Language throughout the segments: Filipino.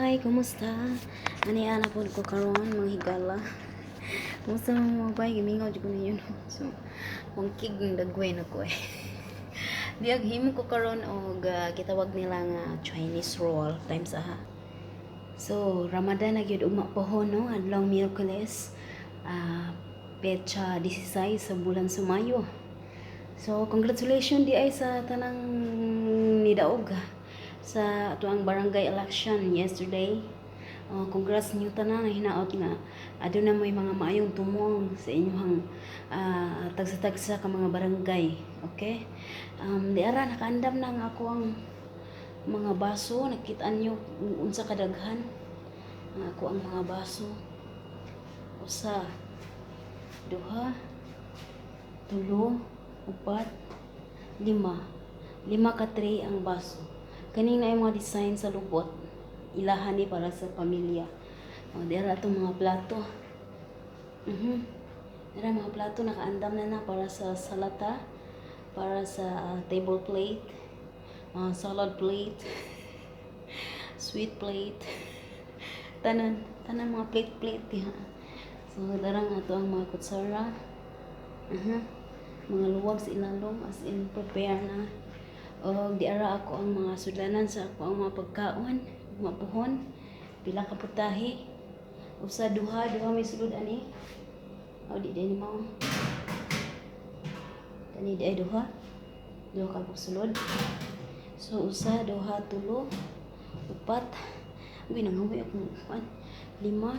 Hi, kumusta? Ani ana pod ko karon mga higala. Kumusta mo bay gimingaw jud ko ninyo. So, mungkig ng dagway na ko eh. Diag himo ko karon og gitawag nila nga Chinese roll times aha. So, Ramadan na gyud ugma pohon no, adlaw Miyerkules. Petsa 16 sa bulan Sumayo. So, congratulations di ay sa tanang nidaog sa atuang barangay election yesterday. Congrats niyo tanan na hinaot nga aduna may mga maayong tumong sa inyong tagsa-tagsa ka mga barangay. Okay? Di ara nakaandam na nga ako ang mga baso, nakita niyo unsa kadaghan ako ang mga baso. Usa, duha, tulo, upat, lima. Lima ka tray ang baso. Kanina yung mga design sa lubot. Ilahan ni para sa pamilya. Dira itong mga plato. Dira mga plato nakaandam na para sa salata, para sa table plate, salad plate, sweet plate. Tanan mga plate diha. So dara nga to ang mga kutsara. Mga luwag sa ilalom as in prepare na. O di ara ako ang mga sudlanan sa ako ang mga pagkaon, mga puhon, pila ka putahe, usa duha may sulod ani. O di ni mo. Kani di ay duha ka sulod. So usa, duha, tulo, upat, nangawi ako lima,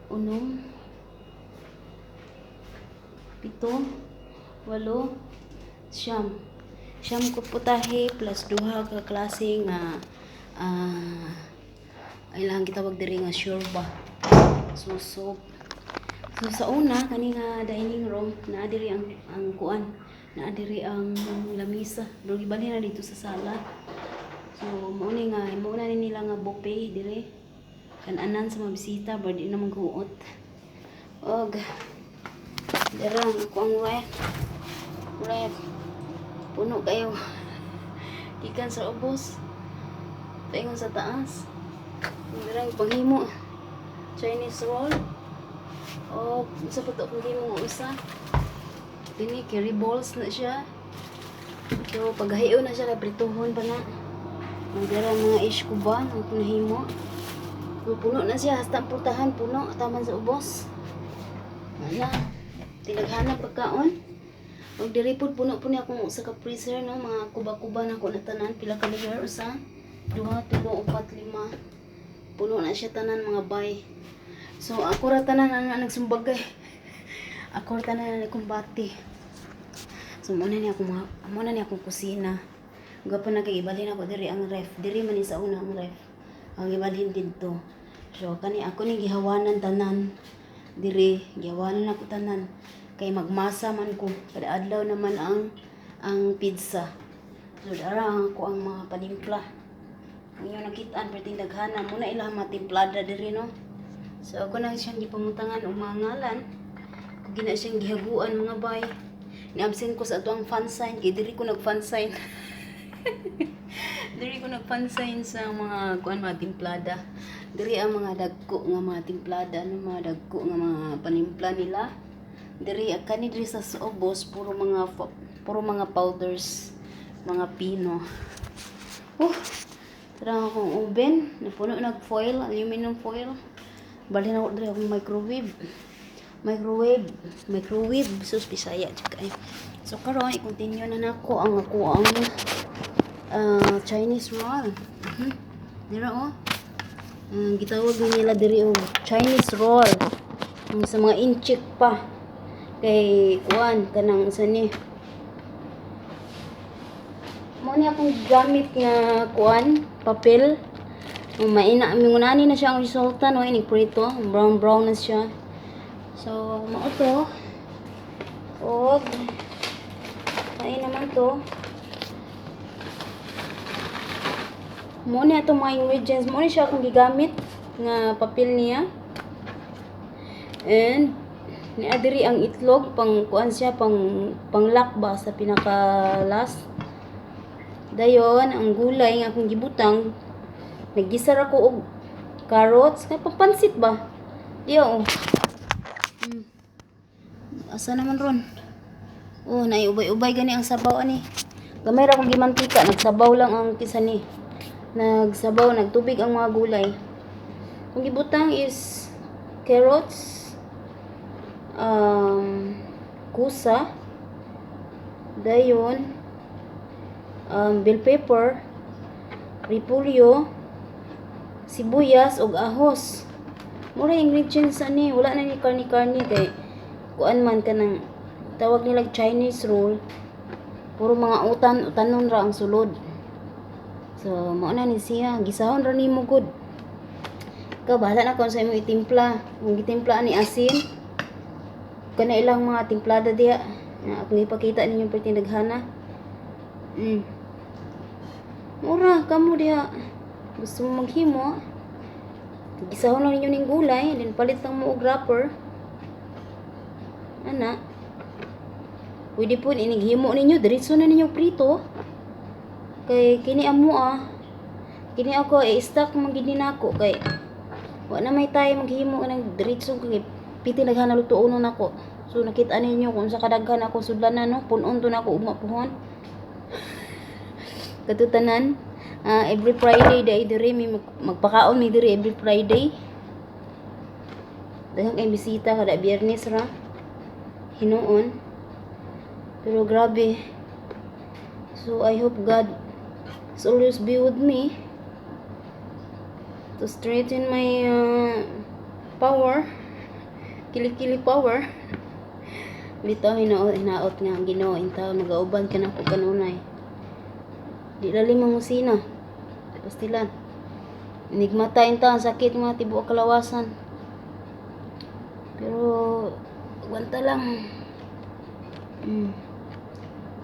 unom, pito, walo, siyam. Siyam ko putahe plus duha ka klase nga ay lang gitawag diri nga shorba. So sa una kani nga dining room naa diri ang kuan, naa diri ang lamisa. Pero gibali na dito sa sala. So mao na nila nga buffet diri. Kan-anan sa mga bisita bar di na maghuot. Og dira ko ang ref. Puno kayo. Ikan sa ubos. Paingon sa taas. Ang panghimo. Chinese roll. O, sa puto panghimo nga usa. Dini, curry balls na siya. So, paghahiyo na siya, prituhon pa na. Magdara mga ish kuba, ang pinahimo. So, puno na siya, hasta ang putahan, puno. Taman sa ubos. Wala. Tinaghanap pagkaon. Og diri pud puno akong usa ka freezer no, mga kuba-kuba na ko na tanan, pila ka layer usa, duha, tulo, upat, lima. Puno na siya tanan mga bay. So ako ra tanan ang nagsumbagay. Ako ra tanan ang kumbati. So muna ni akong kusina. Gapon na kay ibalhin ako diri ang ref. Diri man ni sa una ang ref. Ang ibalhin didto. So kani ako ni gihawanan tanan. Diri gihawanan ako tanan. Kay magmasa man ko kada adlaw naman ang pizza. So dara ako ang mga panimpla. Inyo nakitaan perting daghana muna ilang matimplada diri no. So ako na siyang gipamutangan og mga ngalan. Kung gina siyang gihaguan mga bay. Ni-absent ko sa atuang fan sign kay diri ko nag-fan sign. Diri ko nag-fan sign sa mga kuan mga timplada. Diri ang mga dagko nga mga timplada no, mga dagko nga mga panimpla nila. Diri kani diri sa ubos puro mga powders, mga pino. Tara akong oven, napuno nag-foil, aluminum foil. Balhin ako diri akong microwave, sus Bisaya jud kay. So karon i-continue na nako ang Chinese roll. Dira gitawag nila diri Chinese roll. Sa mga inchik pa. Kay kuan kanang sa ni mo ni akong gamit nga kuan papel maina mingunani na siya ang resulta no ini prito brown na siya. So mao to og ay naman to mo ni ato mga ingredients mo ni siya akong gigamit nga papel niya. And ni adiri ang itlog pang kuan siya pang ba sa pinaka last. Dayon ang gulay nga akong gibutang Naggisar ako og carrots, kay papansit ba? Diya oh. Asa naman ron? Oh, naiubay-ubay gani ang sabaw ani. Gamay ra kong gimantika, nagsabaw lang ang kisa ni. Nagsabaw, nagtubig ang mga gulay. Kung gibutang is carrots, kusa, dayon, bell pepper, repolyo, sibuyas ug ahos. Mura ingredients ani, wala na ni karni-karni kay kuan man kanang tawag nila Chinese roll. Puro mga utanon ra ang sulod. So, mao na ni siya, gisahon ra nimo gud. Ikaw bahala na kung sa imong itimpla. Kung gitimpla ni asin, kana ilang mga timplada diha. Na akong ipakita ninyo perti daghana. Mura kamo diha. Gusto mo maghimo, gisahon lang ninyo ning gulay, then palit lang mo og wrapper. Ana. Pwede po inighimo ninyo, diretso na ninyo prito. Kay kini amo kini ako i-stack man gid nako kay wa na may tayo maghimo ng diretso kay piti naghana lutuon nako. So nakita ninyo kung sa kadaghan ako sudlanan no, punon to nako ugma puhon. Katutanan every Friday day diri mi magpakaon mi diri every Friday. Daghang kay bisita kada Biyernes ra. Hinuon. Pero grabe. So I hope God is always be with me to strengthen my power. Kili-kili power. Bitaw hinaot nga ang Ginoo in taon nagauban ka na ko kanunay. Di lali mangusina. Pastilan. Nigmata inta ang sakit mga tibuok kalawasan. Pero wanta lang.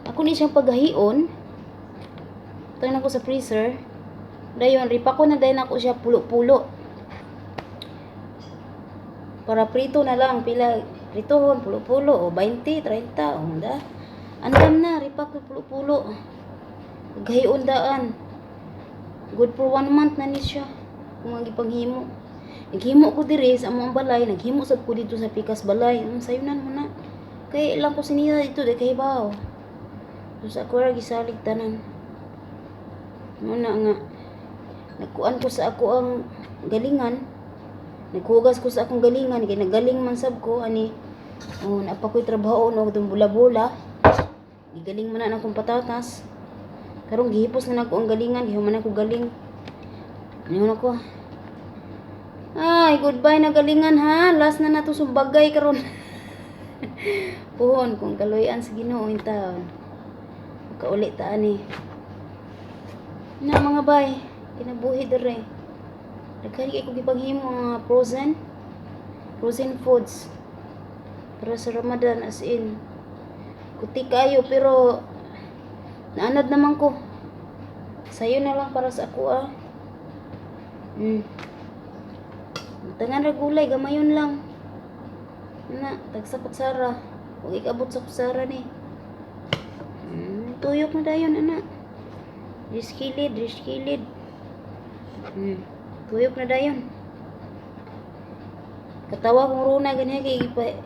Ako ni siyang paghahion. Tayo ko sa freezer. Dayon ripa ko na dayon ako siya pulo-pulo. Para prito na lang pila pritohon pulo-pulo o 20, 30 o da. Andam na ripa ko pulo-pulo. Paghahion daan. Good for 1 month na ni siya. Kung gipanghimo. Naghimo ko diri sa among balay, naghimo sad ko dito sa pikas balay. Sayunan mo na. Kay ilang ko sinila dito de kay bawo. So ako ra gisalig tanan. Muna nga nagkuan ko sa ako ang galingan. Naghugas ko sa akong galingan kay nagaling man sab ko ani. Oh, napa ko'y trabaho no dum bula-bula. Gigaling man na akong patatas. Karong gihipos na nako ang galingan, gihuman ako galing. Ano ko? Ay, goodbye na galingan ha. Last na nato sumbagay karon. Puhon kung kaloyan sa Ginoo in taon. Kauli ta ani. Na mga bay, kinabuhi dere. Daghan kay ko gipanghimo mga frozen foods. Para sa Ramadan as in. Kuti kayo pero naanad naman ko. Sayo na lang para sa ako Tangan ra gulay gamayon lang. Na, tagsa kutsara. Huwag ikabot sa kutsara ni. Tuyok na dayon, anak. Diskilid. Tuyok na dayon. Katawa kong runa, ganyan kay ipa.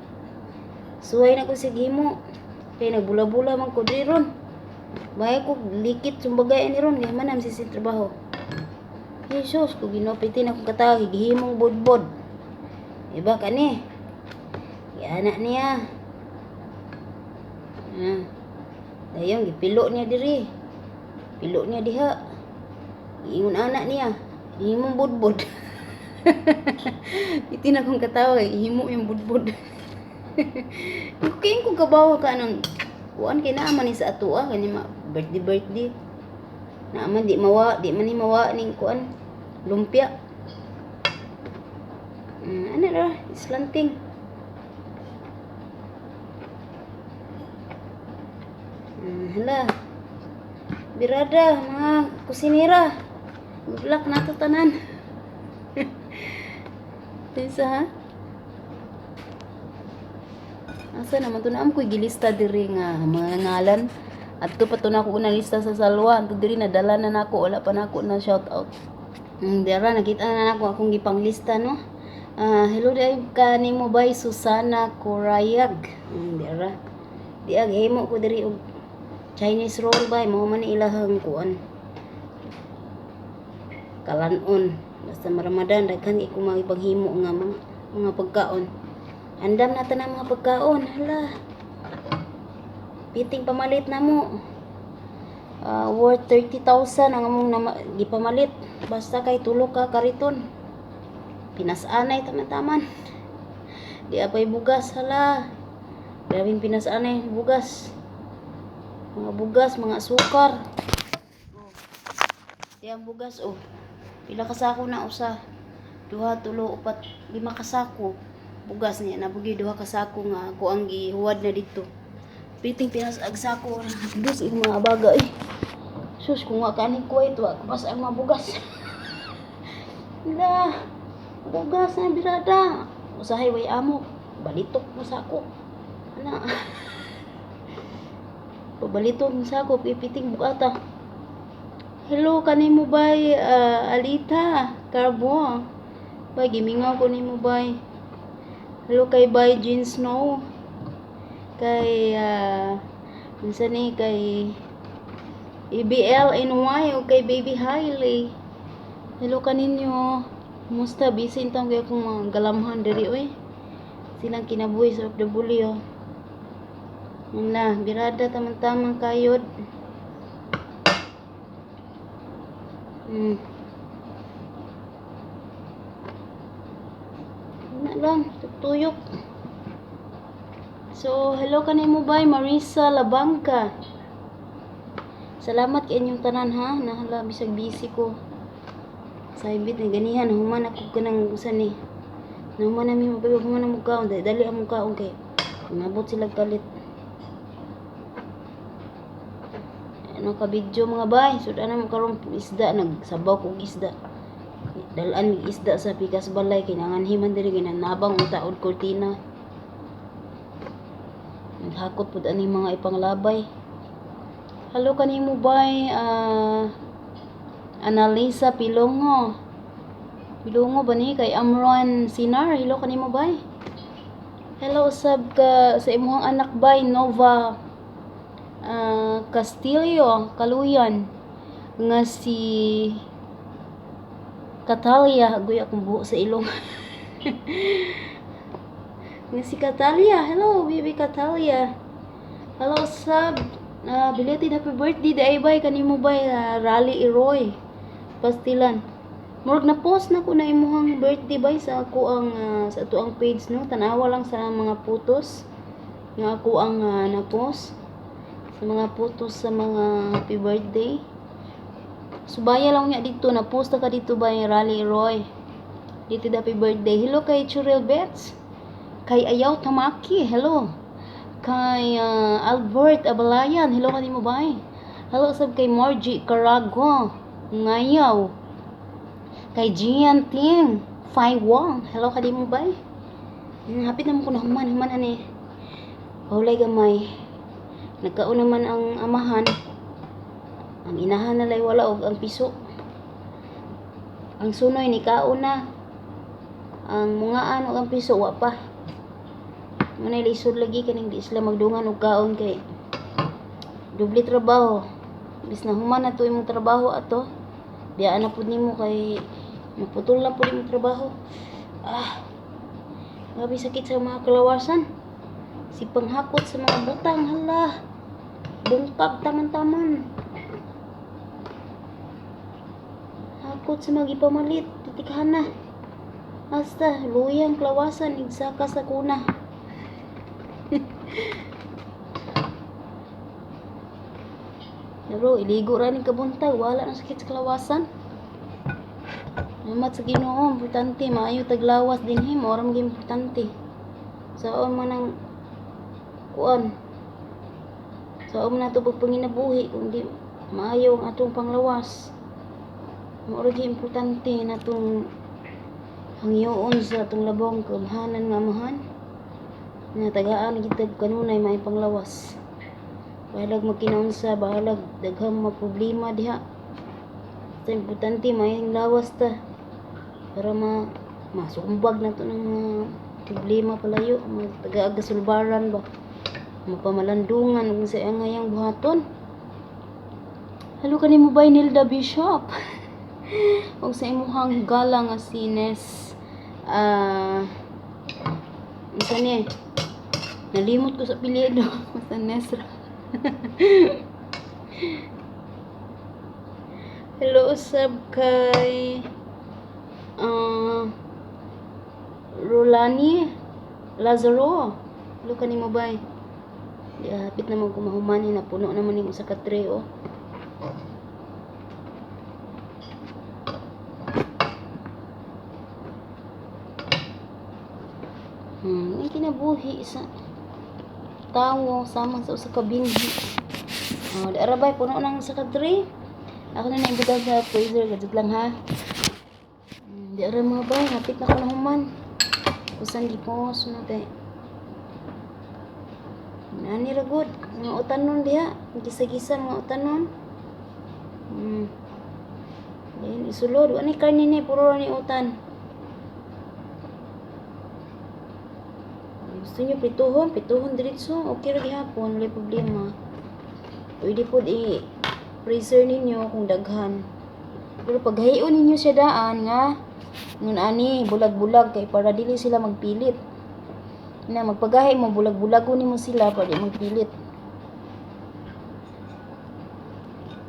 Suway na ko sa gimo. Kaya nagbula-bula man ko diri ron. Bahay ko likit sumbagay ni ron. Kaya manam si trabaho. Jesus, kung ginopitin akong katawa, gihimong bodbod. Iba ka ni. Anak niya. Dayon gipilo niya diri. Pilo niya diha. Giingon anak niya. Himong budbud. Itin akong katawa himo yung budbud. Okay ko kabawa ka nang kuan kay naaman ni sa ato kani birthday. Naaman di man ni mawa ning kuan lumpia. Ano ra slanting. Hala. Birada, mga kusinira. Good luck na to tanan. Tisa ha? Asa naman to na ko'y gilista diri nga mga ngalan. At to pa to na ako unang lista sa salwa. Ito diri nadala na nako. Wala pa na ako na shout out. Dara nakita na ako akong gipanglista no. Hello day kanimo bay Susana Corayag. Dara. Di himo ko diri og Chinese roll bay mo man ilahang kuan. Kalanon. Basta Ramadan daghan ko magipaghimo nga mga pagkaon. Andam na tanang mga pagkaon. Hala. Piting pamalit na mo. Worth 30,000 ang among gipamalit. Basta kay tulo ka kariton. Pinasanay taman-taman. Di apay bugas hala. Grabing pinasanay bugas. Mga bugas, mga sukar. Di ang bugas Pila ka sako na usa. 2, 3, 4, 5 ka sako. Bugas niya nabugi 2 ka sako nga ako ang gihuwad na dito. Piting pinasag sako. Dus mga bagay. Sus, kung nga kanin ko ito, pas ang mabugas. Wala. Bugas na birada. Usahay way amo. Balitok mo sa ako. Ana. Pabalitok mo sa ako. Pipiting bukata. Hello, kanin mo bay? Alita. Carbo. Bay, gimingaw ko ni mo bay. Hello kay bay Jean Snow. Kay, minsan ni kay EBLNY o kay Baby Hailey. Hello kaninyo. Kumusta? Busy intang kaya kong mga galamhan diri silang kinabuhi sa OFW na birada tamang-tamang kayod. Na lang tutuyok. So hello kanimo bay Marisa Labangka. Salamat kay inyong tanan ha. Nahala bisag busy ko. Saibit ni ganihan human ako kanang usan ni. Naman nami mabay human ang mukhaon dali ang mukhaon kay nabot sila kalit. Ano ka video mga bay? Suda na karon isda nagsabaw kog isda. Dalan mig isda sa pikas balay kinangan himan diri ginanabang utaod kortina. Naghakot pud ani mga ipanglabay. Hello kanimo bay Analisa Pilongo. Pilongo ba ni kay Amron Sinar? Hello kanimo bay? Hello sab ka sa imong anak bay Nova Castillo Kaluyan nga si Catalia guya akong buho sa ilong. Nga si Catalia. Hello baby Catalia. Hello sab belated happy birthday day bay kanimo bay Rally Iroy Pastilan. Murag na post na ko na imuhang birthday bay sa ako ang sa ato ang page no. Tanawa lang sa mga photos nga ako ang na-post sa mga photos sa mga happy birthday. Subaya lang niya dito na post ka dito bay Rally Iroy. Dito happy birthday. Hello kay Churel Bets. Kay Ayaw Tamaki. Hello. Kay Albert Abalayan. Hello kanimo bay. Hello sab kay Margie Carago. Ngayaw. Kay Gian Ting. Fai Wong. Hello kanimo bay. Hapit naman ko na human ani. Hulay gamay. Nagkaon naman ang amahan. Ang inahan nalay wala og ang piso. Ang sunoy ni kaon na. Ang mungaan og ang piso wa pa. Manay lisod lagi kaning di sila magdungan og kaon kay doble trabaho. Bis na human na to imong trabaho ato. Biyaan na pud nimo kay maputol na pud imong trabaho. Grabe sakit sa mga kalawasan. Si panghakot sa mga butang hala. Bungkag taman-taman. Hakot sa mga ipamalit. Titikhan na. Hasta luyang kalawasan igsaka sa kuna. Bro, iligo ra ning kabuntag, wala na sakit sa kalawasan. Namat sa Ginoo, importante maayo taglawas dinhi, mao ra mga importante. Saon man ang kuan. Saon man nato pagpanginabuhi kung di maayo ang atong panglawas. Mao ra importante natong hangyoon sa atong labong kamhanan nga amahan. Nga tagaan kita kanunay may panglawas. Bahalag magkinaunsa, bahalag daghang mga problema diha. Sa importante may lawas ta para masumbag na to ng mga problema palayo, mga taga-agasulbaran ba, mapamalandungan kung sa ngayang buhaton. Halo ka ni mo ba Nilda Bishop? O sa imuhang gala nga si Nes, isa ni, nalimot ko sa apelyido. Basta Nesra. Hello usab kay Rolani Lazaro. Hello ka ni mo ba? Hapit naman kumahumani na puno naman yung sa katre oh. Ang kinabuhi sa tawo sama sa usa ka binhi. Di arabay puno nang sa kadre. Ako na naibutang sa freezer gadget lang ha. Di ara mga bay, hapit na ko na human. Usan gipos na kay. Nani ra gud, mga utanon diha, gisa-gisa mga utanon. Then isulod, ani karne ni puro ni utan. Gusto nyo pituhon diretso, okay ra gihapon, wala problema. Pwede po freezer ninyo kung daghan. Pero pag hayon ninyo siya daan nga, ngun ani, bulag-bulag kay para dili sila magpilit. Na magpagahay mo, bulag-bulagon nimo sila para di magpilit.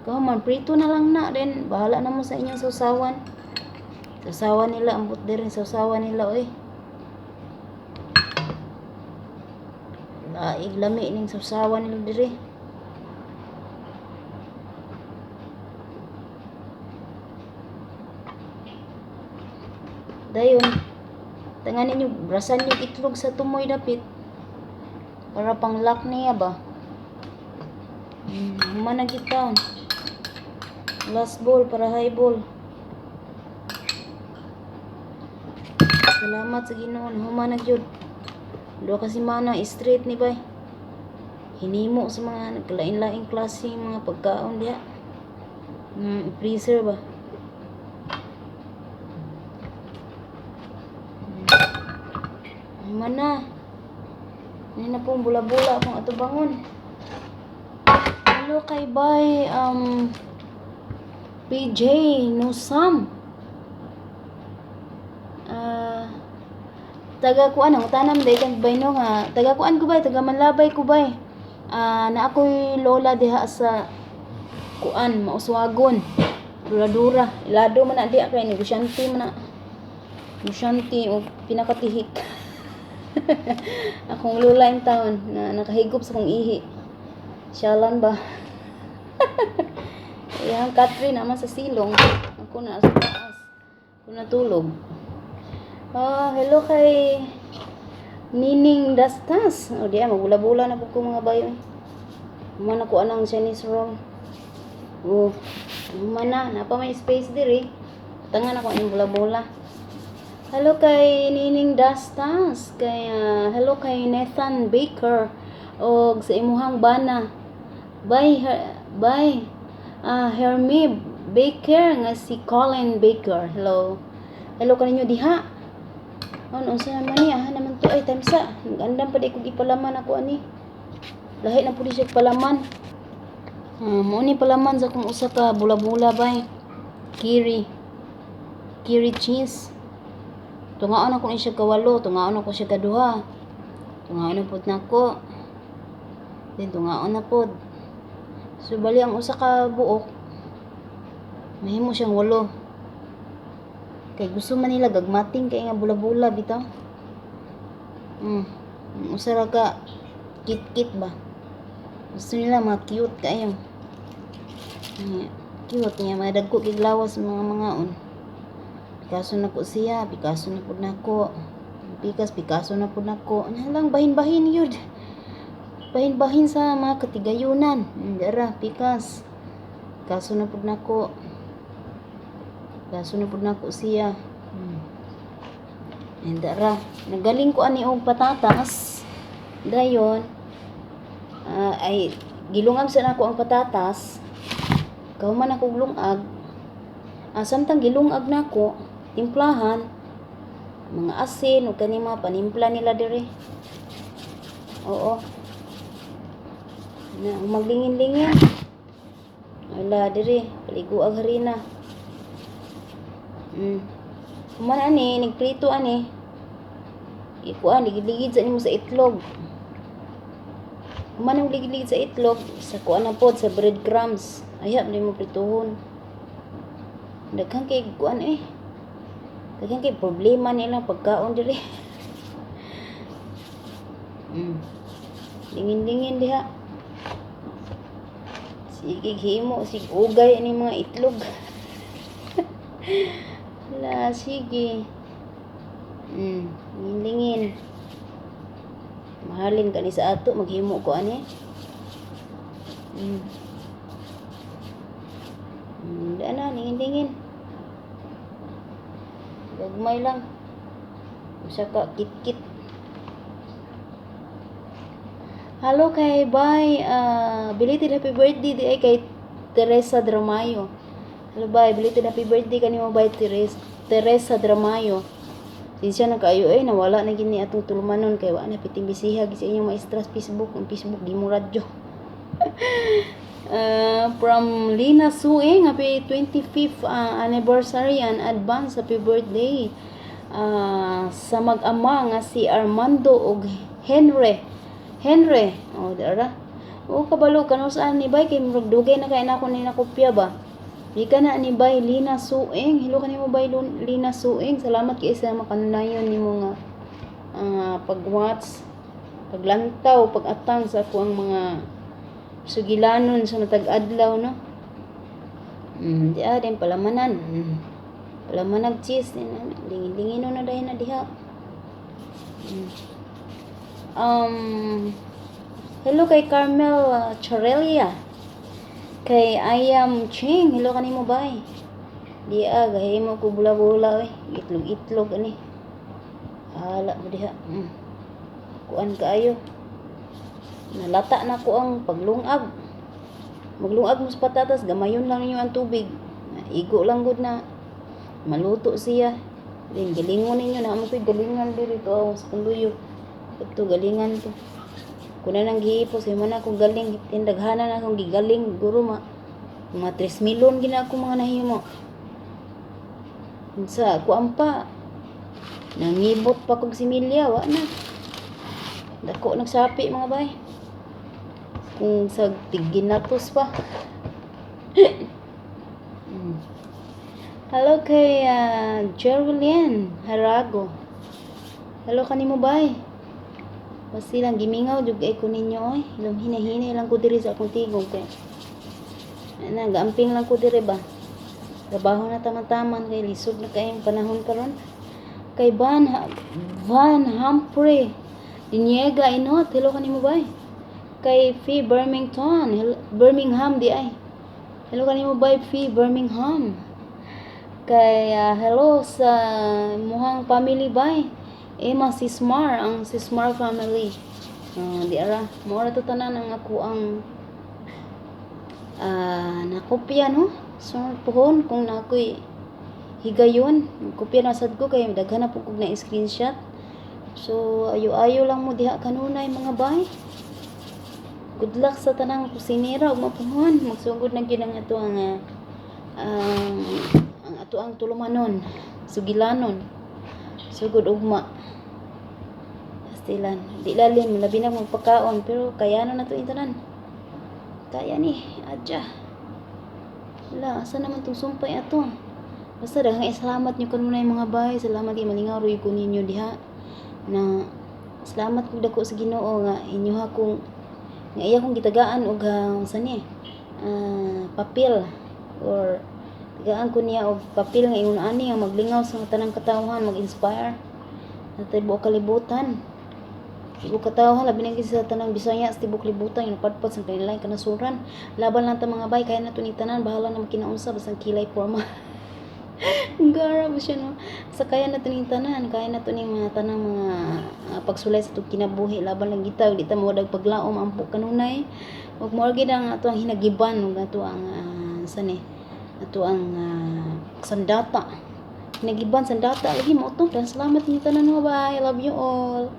Man, prito na lang na rin. Bahala na mo sa inyong sausawan. Sausawan nila, ambot din sausawan nila, oy. Laig lami ning sausawan nila dire. Dayon, tangan ninyo, brasan yung itlog sa tumoy dapit. Para pang lock niya ba? Humanag kita. Last bowl para high bowl. Salamat sa Ginoo, humanag yun. Dua kasi mana straight ni bay. Hinimo sa mga naglain-laing klase mga pagkaon diha. Freezer ba? Mana? Ini na pong bula-bula akong ato bangon. Hello kay bay PJ Nusam. Taga kuan ang tanam day kang bay no nga. Taga kuan ko bay, taga Manlabay ko bay. Na ako'y lola diha sa kuan mauswagon. Dura-dura. Ilado man na di kay negosyante man na. Negosyante o pinakatihik. Akong lola yung taon na nakahigop sa kong ihi. Siyalan ba? Yang Catherine naman sa silong. Ako na sa taas. Ako natulog. Hello kay Nining Dastas. Diya, magbula-bula na po ko mga bayo. Humana ko anang Chinese room. Humana. Napa may space diri. Tangan ako yung bula-bula. Hello kay Nining Dastas. Hello kay Nathan Baker. O sa imuhang bana. Bye. Hermie Baker nga si Colin Baker. Hello. Hello kaninyo diha. Ano sa naman niya naman to ay tamsa. Nagandam pa di ko gipalaman ako ani. Lahi na pud siya palaman. Mo ni palaman sa kung usa ka bula-bula bay. Kiri cheese. Tungaon ako ni siya kawalo, tungaon ako siya kaduha. Tungaon na pud nako. Then tungaon na pud. So bali ang usa ka buok mahimo siyang 8. Kay gusto man nila gagmating kay nga bula-bula bitaw. Usa ra ka kit-kit ba. Gusto nila mga cute kayo. Cute niya mga dagko kay lawas mga Picasso na ko siya, Picasso na pud nako. Picasso na pud nako. Ano lang bahin-bahin yun. Bahin-bahin sa mga katigayunan. Dara, Picasso na pud nako. Picasso na pud nako siya. Dara, nagaling ko ani og patatas. Dayon, ay gilungag sa nako ang patatas. Kauman ako lungag. Samtang gilungag nako, timplahan mga asin ug kani mga panimpla nila dire. Oo. Na maglingin-lingin. Wala dire, paliguag harina. Kuman ani, nigprito ani. Ikuan, ligid-ligid sa nimo sa itlog. Kuman ang ligid-ligid sa itlog, sa kuan na pod sa breadcrumbs. Ayap di mo prituhon. Daghang kay kuan daghang kay problema nila pagkaon dire. Dingin-dingin diha. Sige himo, sig ugay ni mga itlog. Wala, sige. Dingin-dingin. Mahalin ka ni sa ato, maghimo ko ani. Daan na, dingin-dingin. Gagmay lang. Usa ka kit-kit. Hello kay bye. Belated happy birthday di ay kay Teresa Dramayo. Hello bye, belated happy birthday kanimo bye Teresa Dramayo. Siya na kaayo nawala na gini atong tulumanon kay wa na piting bisihag sa inyong maestras Facebook, ang Facebook di mo radyo. From Lina Suing, happy 25th anniversary and advance happy birthday. Sa mag-ama nga si Armando ug Henry. Dara. Kabalo kanu saan ni bay kay murag dugay na kay nako ni nakopya ba. Di ka na ni bay Lina Suing. Hello kanimo bay Lina Suing. Salamat kay sa makanunayon nimo nga pag-watch, paglantaw, pag-atang sa ako ang mga sugilanon sa matag adlaw no. Di din palamanan. Palamanag cheese dingin-dingin na dayon na diha. Hello kay Carmel Chorelia. Kay Ayam Ching, hello kanimo bay. Di gahimo ko bula-bula itlog-itlog ani. Hala mo diha. Kuan kaayo. Nalata na ko ang paglungag. Maglungag mo sa patatas, gamayon lang niyo ang tubig. Igo lang gud na maluto siya. Then galingon ninyo na mo koy galingan dito sa kanluyo. Ito galingan to. Kuna nang gihipos mo na akong galing, tindaghanan na akong gigaling, guro mga 3 milyon gina ako mga nahimo. Sa kuan pa nangibot pa kog similya, wa na. Dako nagsapi mga bay. Kung sa tiginatos pa. Hello kay Jerwilian Harago. Hello kanimo bay. Basi lang gimingaw jud kay ko ninyo Ilong hina-hina lang ko diri sa akong tigong kay. Nagamping lang ko diri ba. Trabaho na taman-taman kay lisod na kayong panahon karon. Kay Van Humphrey Diniega inot. Hello kanimo bay. Kay Fee Birmingham di ay. Hello kanimo bay Fee Birmingham. Kay hello sa muhang family bay. Emma Sismar, ang Sismar family. Di ara, mo ra to tanan ang ako ang nakopya no. So pohon kung na ako'y higayon, kopya na sad ko kay daghan na po kog na screenshot. So ayo-ayo lang mo diha kanunay mga bay. Good luck sa tanang kusinera ug mapuhon. Magsugod na gyud ang ato ang ato ang tulumanon, sugilanon. Sugod ugma. Pastilan. Di lalim, labi na magpakaon. Pero kaya na ito tanan. Kaya ni, adya. Wala, asa naman itong sumpay ato. Basta daghang salamat nyo kanuna yung mga bay. Salamat yung malingaw roy ko ninyo diha. Na, salamat kong dako sa Ginoo nga inyo akong nga iya kong gitagaan og sani papel or tagaan ko niya og papel nga ingon ani nga maglingaw sa tanang katawhan, mag-inspire sa tibok kalibutan. Tibok katawhan labi na sa tanang Bisaya sa tibok kalibutan yung padpad sa kanilang kanasuran. Laban lang ta mga bay, kaya na to ni tanan, bahala na makinaunsa basta kilay forma. Garab siya no. Sa kaya na to ni tanan, kaya na to ni mga tanang mga pagsulay sa itong kinabuhi. Laban lang kita, di ta mawadag paglaom ampo kanunay. Huwag mo gid ang ato ang hinagiban, huwag ato ang ato ang sandata. Nagiban sandata lagi mo to. Dan salamat niyo tanan mo. Bye. I love you all.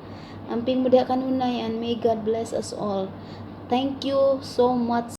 Amping mo diha kanunay and may God bless us all. Thank you so much.